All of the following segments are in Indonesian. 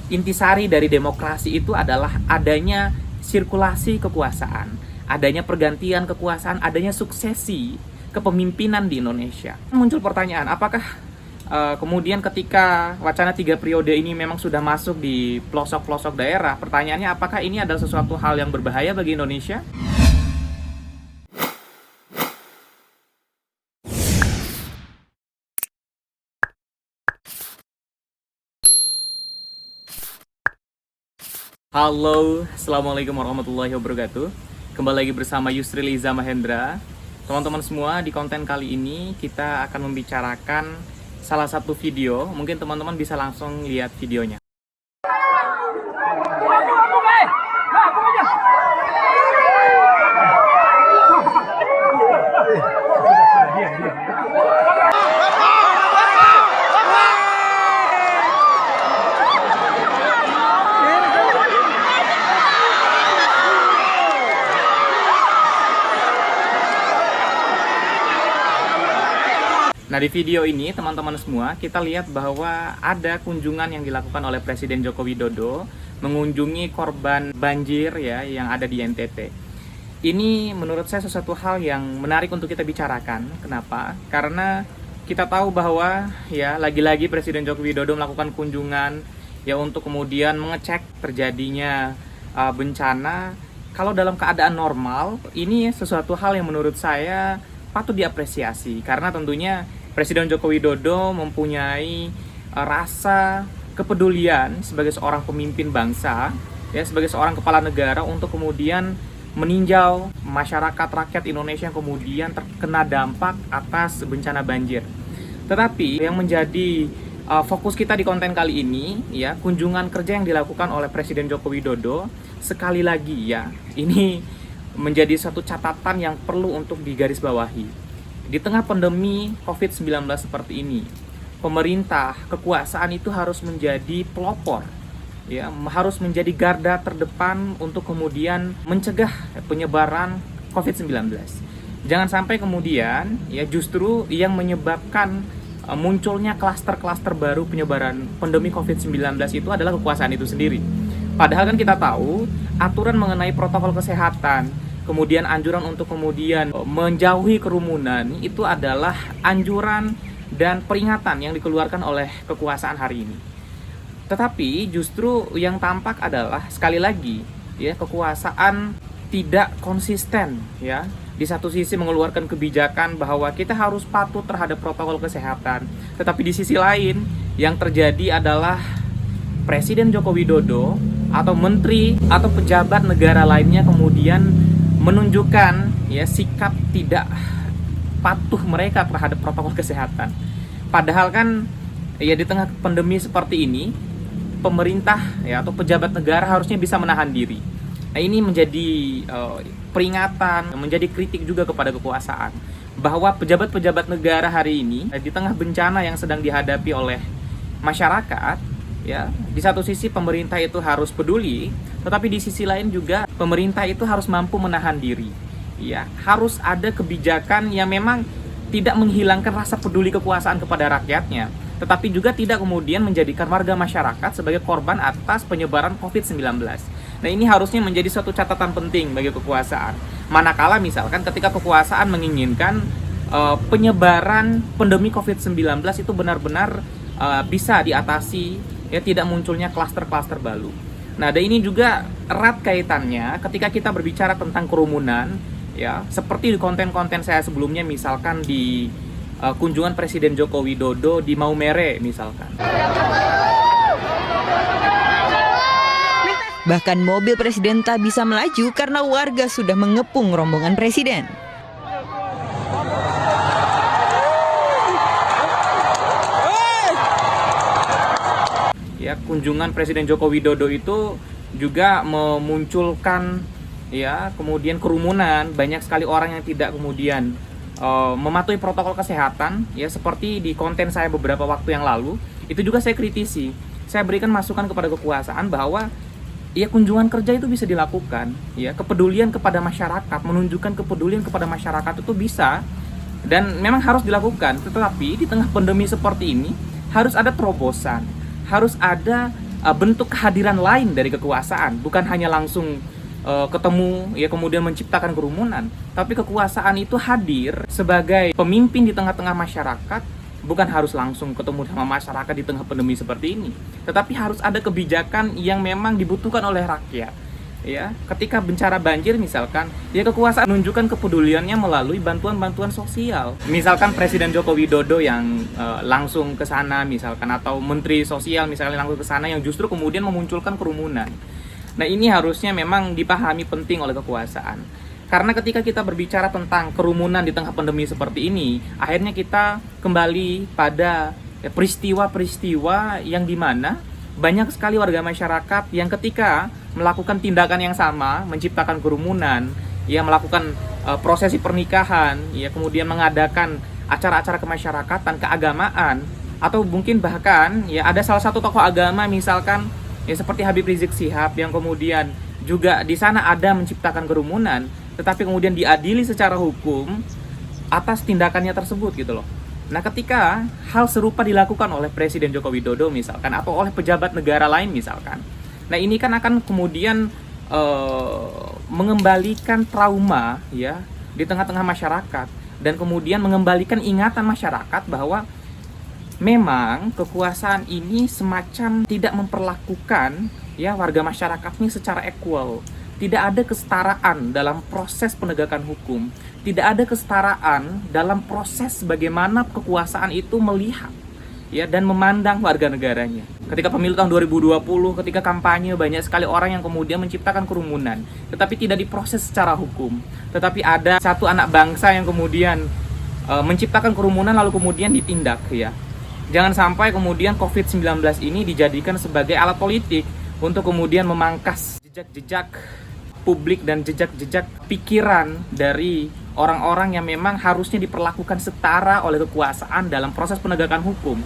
intisari dari demokrasi itu adalah adanya sirkulasi kekuasaan, adanya pergantian kekuasaan, adanya suksesi kepemimpinan di Indonesia. Muncul pertanyaan, apakah kemudian ketika wacana 3 periode ini memang sudah masuk di pelosok-pelosok daerah, pertanyaannya apakah ini adalah sesuatu hal yang berbahaya bagi Indonesia? Halo, Assalamualaikum warahmatullahi wabarakatuh. Kembali lagi bersama Yusri Liza Mahendra. Teman-teman semua, di konten kali ini kita akan membicarakan salah satu video. Mungkin teman-teman bisa langsung lihat videonya. Nah, di video ini teman-teman semua kita lihat bahwa ada kunjungan yang dilakukan oleh Presiden Joko Widodo mengunjungi korban banjir ya yang ada di NTT. Ini menurut saya sesuatu hal yang menarik untuk kita bicarakan. Kenapa? Karena kita tahu bahwa ya lagi-lagi Presiden Joko Widodo melakukan kunjungan ya untuk kemudian mengecek terjadinya bencana. Kalau dalam keadaan normal, ini sesuatu hal yang menurut saya patut diapresiasi karena tentunya Presiden Joko Widodo mempunyai rasa kepedulian sebagai seorang pemimpin bangsa ya, sebagai seorang kepala negara untuk kemudian meninjau masyarakat rakyat Indonesia yang kemudian terkena dampak atas bencana banjir. Tetapi yang menjadi fokus kita di konten kali ini ya, kunjungan kerja yang dilakukan oleh Presiden Joko Widodo sekali lagi ya, ini menjadi satu catatan yang perlu untuk digarisbawahi. Di tengah pandemi COVID-19 seperti ini, pemerintah, kekuasaan itu harus menjadi pelopor, ya, harus menjadi garda terdepan untuk kemudian mencegah penyebaran COVID-19. Jangan sampai kemudian ya justru yang menyebabkan munculnya klaster-klaster baru penyebaran pandemi COVID-19 itu adalah kekuasaan itu sendiri. Padahal kan kita tahu aturan mengenai protokol kesehatan, kemudian anjuran untuk kemudian menjauhi kerumunan itu adalah anjuran dan peringatan yang dikeluarkan oleh kekuasaan hari ini. Tetapi justru yang tampak adalah sekali lagi ya kekuasaan tidak konsisten ya. Di satu sisi mengeluarkan kebijakan bahwa kita harus patuh terhadap protokol kesehatan, tetapi di sisi lain yang terjadi adalah Presiden Joko Widodo atau menteri atau pejabat negara lainnya kemudian menunjukkan ya sikap tidak patuh mereka terhadap protokol kesehatan. Padahal kan ya di tengah pandemi seperti ini pemerintah ya atau pejabat negara harusnya bisa menahan diri. Nah, ini menjadi peringatan, menjadi kritik juga kepada kekuasaan bahwa pejabat-pejabat negara hari ini di tengah bencana yang sedang dihadapi oleh masyarakat ya, di satu sisi pemerintah itu harus peduli, tetapi di sisi lain juga pemerintah itu harus mampu menahan diri. Ya, harus ada kebijakan yang memang tidak menghilangkan rasa peduli kekuasaan kepada rakyatnya, tetapi juga tidak kemudian menjadikan warga masyarakat sebagai korban atas penyebaran COVID-19. Nah, ini harusnya menjadi suatu catatan penting bagi kekuasaan. Manakala misalkan ketika kekuasaan menginginkan penyebaran pandemi COVID-19 itu benar-benar bisa diatasi, ya tidak munculnya klaster-klaster baru. Nah, dan ini juga erat kaitannya ketika kita berbicara tentang kerumunan, ya seperti di konten-konten saya sebelumnya, misalkan di kunjungan Presiden Joko Widodo di Maumere misalkan. Bahkan mobil presiden tak bisa melaju karena warga sudah mengepung rombongan presiden. Ya, kunjungan Presiden Joko Widodo itu juga memunculkan ya kemudian kerumunan, banyak sekali orang yang tidak kemudian mematuhi protokol kesehatan ya, seperti di konten saya beberapa waktu yang lalu. Itu juga saya kritisi. Saya berikan masukan kepada kekuasaan bahwa ya kunjungan kerja itu bisa dilakukan, ya kepedulian kepada masyarakat, menunjukkan kepedulian kepada masyarakat itu bisa dan memang harus dilakukan. Tetapi di tengah pandemi seperti ini harus ada terobosan, harus ada bentuk kehadiran lain dari kekuasaan, bukan hanya langsung ketemu ya kemudian menciptakan kerumunan, tapi kekuasaan itu hadir sebagai pemimpin di tengah-tengah masyarakat, bukan harus langsung ketemu sama masyarakat di tengah pandemi seperti ini, tetapi harus ada kebijakan yang memang dibutuhkan oleh rakyat. Ya, ketika bencana banjir misalkan, ya kekuasaan menunjukkan kepeduliannya melalui bantuan-bantuan sosial. Misalkan Presiden Joko Widodo yang langsung ke sana misalkan, atau Menteri Sosial misalnya langsung ke sana yang justru kemudian memunculkan kerumunan. Nah, ini harusnya memang dipahami penting oleh kekuasaan. Karena ketika kita berbicara tentang kerumunan di tengah pandemi seperti ini, akhirnya kita kembali pada peristiwa-peristiwa yang dimana banyak sekali warga masyarakat yang ketika melakukan tindakan yang sama, menciptakan kerumunan, ya melakukan prosesi pernikahan, ya kemudian mengadakan acara-acara kemasyarakatan, keagamaan, atau mungkin bahkan ya ada salah satu tokoh agama misalkan ya seperti Habib Rizik Syihab yang kemudian juga di sana ada menciptakan kerumunan, tetapi kemudian diadili secara hukum atas tindakannya tersebut gitu loh. Nah, ketika hal serupa dilakukan oleh Presiden Joko Widodo misalkan, atau oleh pejabat negara lain misalkan, nah ini kan akan kemudian mengembalikan trauma ya di tengah-tengah masyarakat, dan kemudian mengembalikan ingatan masyarakat bahwa memang kekuasaan ini semacam tidak memperlakukan ya warga masyarakatnya secara equal. Tidak ada kesetaraan dalam proses penegakan hukum. Tidak ada kesetaraan dalam proses bagaimana kekuasaan itu melihat ya dan memandang warga negaranya. Ketika pemilu tahun 2020, ketika kampanye, banyak sekali orang yang kemudian menciptakan kerumunan, tetapi tidak diproses secara hukum. Tetapi ada satu anak bangsa yang kemudian menciptakan kerumunan lalu kemudian ditindak ya. Jangan sampai kemudian COVID-19 ini dijadikan sebagai alat politik untuk kemudian memangkas jejak-jejak publik dan jejak-jejak pikiran dari orang-orang yang memang harusnya diperlakukan setara oleh kekuasaan dalam proses penegakan hukum,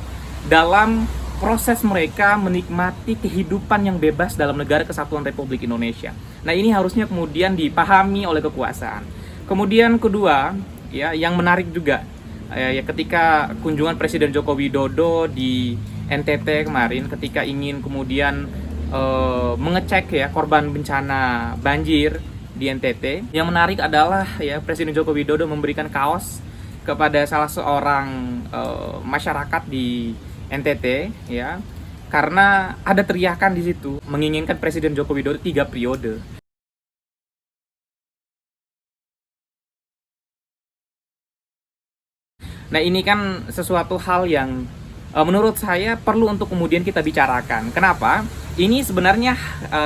dalam proses mereka menikmati kehidupan yang bebas dalam negara kesatuan Republik Indonesia. Nah, ini harusnya kemudian dipahami oleh kekuasaan. Kemudian kedua, ya yang menarik juga ya ketika kunjungan Presiden Joko Widodo di NTT kemarin, ketika ingin kemudian mengecek ya korban bencana banjir di NTT. Yang menarik adalah ya Presiden Joko Widodo memberikan kaos kepada salah seorang masyarakat di NTT ya, karena ada teriakan di situ menginginkan Presiden Joko Widodo 3 periode. Nah, ini kan sesuatu hal yang menurut saya perlu untuk kemudian kita bicarakan. Kenapa? Ini sebenarnya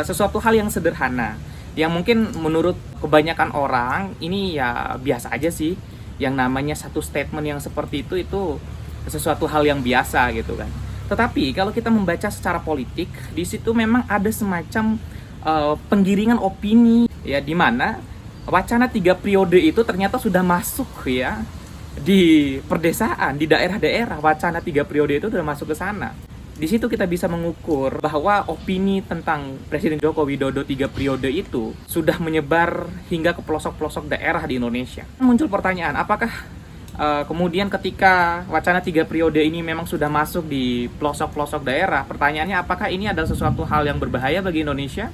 sesuatu hal yang sederhana, yang mungkin menurut kebanyakan orang ini ya biasa aja sih. Yang namanya satu statement yang seperti itu sesuatu hal yang biasa gitu kan. Tetapi kalau kita membaca secara politik, di situ memang ada semacam penggiringan opini ya, di mana wacana 3 periode itu ternyata sudah masuk ya di perdesaan, di daerah-daerah. Wacana 3 periode itu sudah masuk ke sana. Di situ kita bisa mengukur bahwa opini tentang Presiden Joko Widodo 3 periode itu sudah menyebar hingga ke pelosok-pelosok daerah di Indonesia. Muncul pertanyaan, apakah kemudian ketika wacana 3 periode ini memang sudah masuk di pelosok-pelosok daerah, pertanyaannya apakah ini adalah sesuatu hal yang berbahaya bagi Indonesia?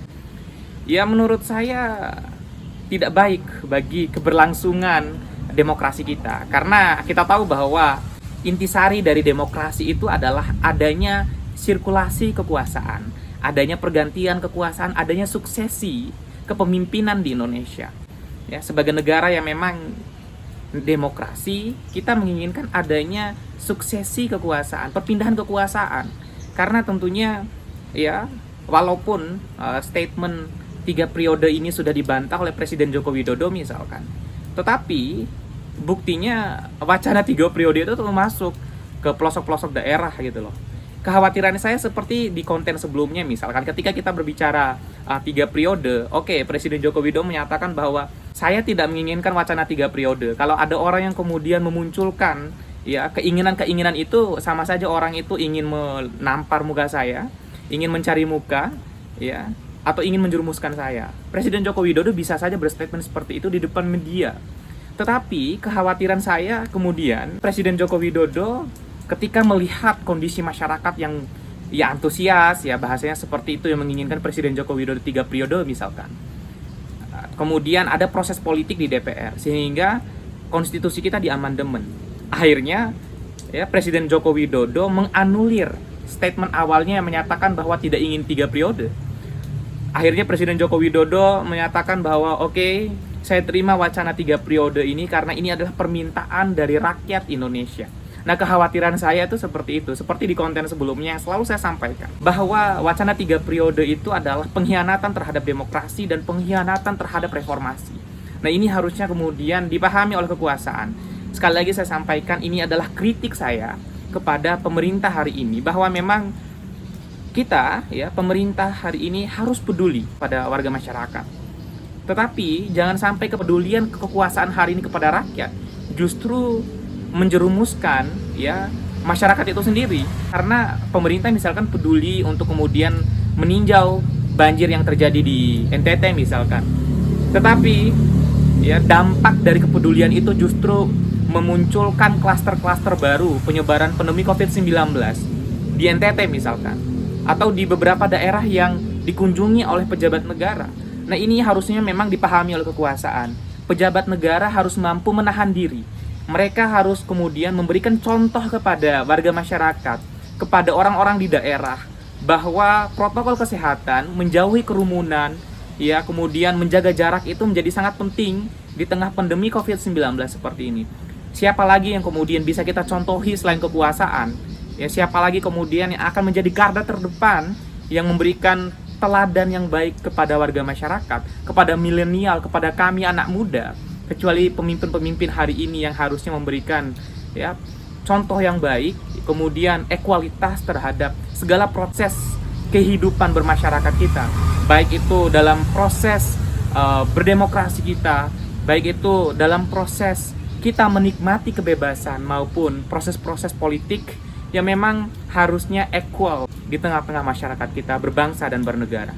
Ya, menurut saya tidak baik bagi keberlangsungan demokrasi kita. Karena kita tahu bahwa intisari dari demokrasi itu adalah adanya sirkulasi kekuasaan, adanya pergantian kekuasaan, adanya suksesi kepemimpinan di Indonesia. Ya, sebagai negara yang memang demokrasi, kita menginginkan adanya suksesi kekuasaan, perpindahan kekuasaan. Karena tentunya ya, walaupun statement 3 periode ini sudah dibantah oleh Presiden Joko Widodo misalkan, tetapi buktinya wacana 3 periode itu tuh masuk ke pelosok-pelosok daerah gitu loh. Kekhawatiran saya seperti di konten sebelumnya, misalkan ketika kita berbicara 3 periode, oke, Presiden Joko Widodo menyatakan bahwa saya tidak menginginkan wacana 3 periode. Kalau ada orang yang kemudian memunculkan ya keinginan-keinginan itu, sama saja orang itu ingin menampar muka saya, ingin mencari muka ya, atau ingin menjerumuskan saya. Presiden Joko Widodo bisa saja berstatement seperti itu di depan media. Tetapi kekhawatiran saya kemudian Presiden Joko Widodo ketika melihat kondisi masyarakat yang ya antusias, ya bahasanya seperti itu, yang menginginkan Presiden Joko Widodo 3 periode misalkan. Kemudian ada proses politik di DPR sehingga konstitusi kita diamandemen. Akhirnya ya Presiden Joko Widodo menganulir statement awalnya yang menyatakan bahwa tidak ingin 3 periode. Akhirnya Presiden Joko Widodo menyatakan bahwa oke, saya terima wacana 3 periode ini karena ini adalah permintaan dari rakyat Indonesia. Nah, kekhawatiran saya itu seperti itu, seperti di konten sebelumnya yang selalu saya sampaikan, bahwa wacana 3 periode itu adalah pengkhianatan terhadap demokrasi dan pengkhianatan terhadap reformasi. Nah, ini harusnya kemudian dipahami oleh kekuasaan. Sekali lagi saya sampaikan, ini adalah kritik saya kepada pemerintah hari ini, bahwa memang kita, ya, pemerintah hari ini harus peduli pada warga masyarakat. Tetapi jangan sampai kepedulian kekuasaan hari ini kepada rakyat justru menjerumuskan, ya, masyarakat itu sendiri. Karena pemerintah misalkan peduli untuk kemudian meninjau banjir yang terjadi di NTT misalkan. Tetapi ya, dampak dari kepedulian itu justru memunculkan klaster-klaster baru penyebaran pandemi COVID-19 di NTT misalkan, atau di beberapa daerah yang dikunjungi oleh pejabat negara. Nah, ini harusnya memang dipahami oleh kekuasaan. Pejabat negara harus mampu menahan diri. Mereka harus kemudian memberikan contoh kepada warga masyarakat, kepada orang-orang di daerah, bahwa protokol kesehatan, menjauhi kerumunan, ya, kemudian menjaga jarak itu menjadi sangat penting di tengah pandemi COVID-19 seperti ini. Siapa lagi yang kemudian bisa kita contohi selain kekuasaan? Ya, siapa lagi kemudian yang akan menjadi garda terdepan yang memberikan teladan yang baik kepada warga masyarakat, kepada milenial, kepada kami anak muda, kecuali pemimpin-pemimpin hari ini yang harusnya memberikan, ya, contoh yang baik, kemudian ekualitas terhadap segala proses kehidupan bermasyarakat kita, baik itu dalam proses berdemokrasi kita, baik itu dalam proses kita menikmati kebebasan maupun proses-proses politik yang memang harusnya equal di tengah-tengah masyarakat kita berbangsa dan bernegara.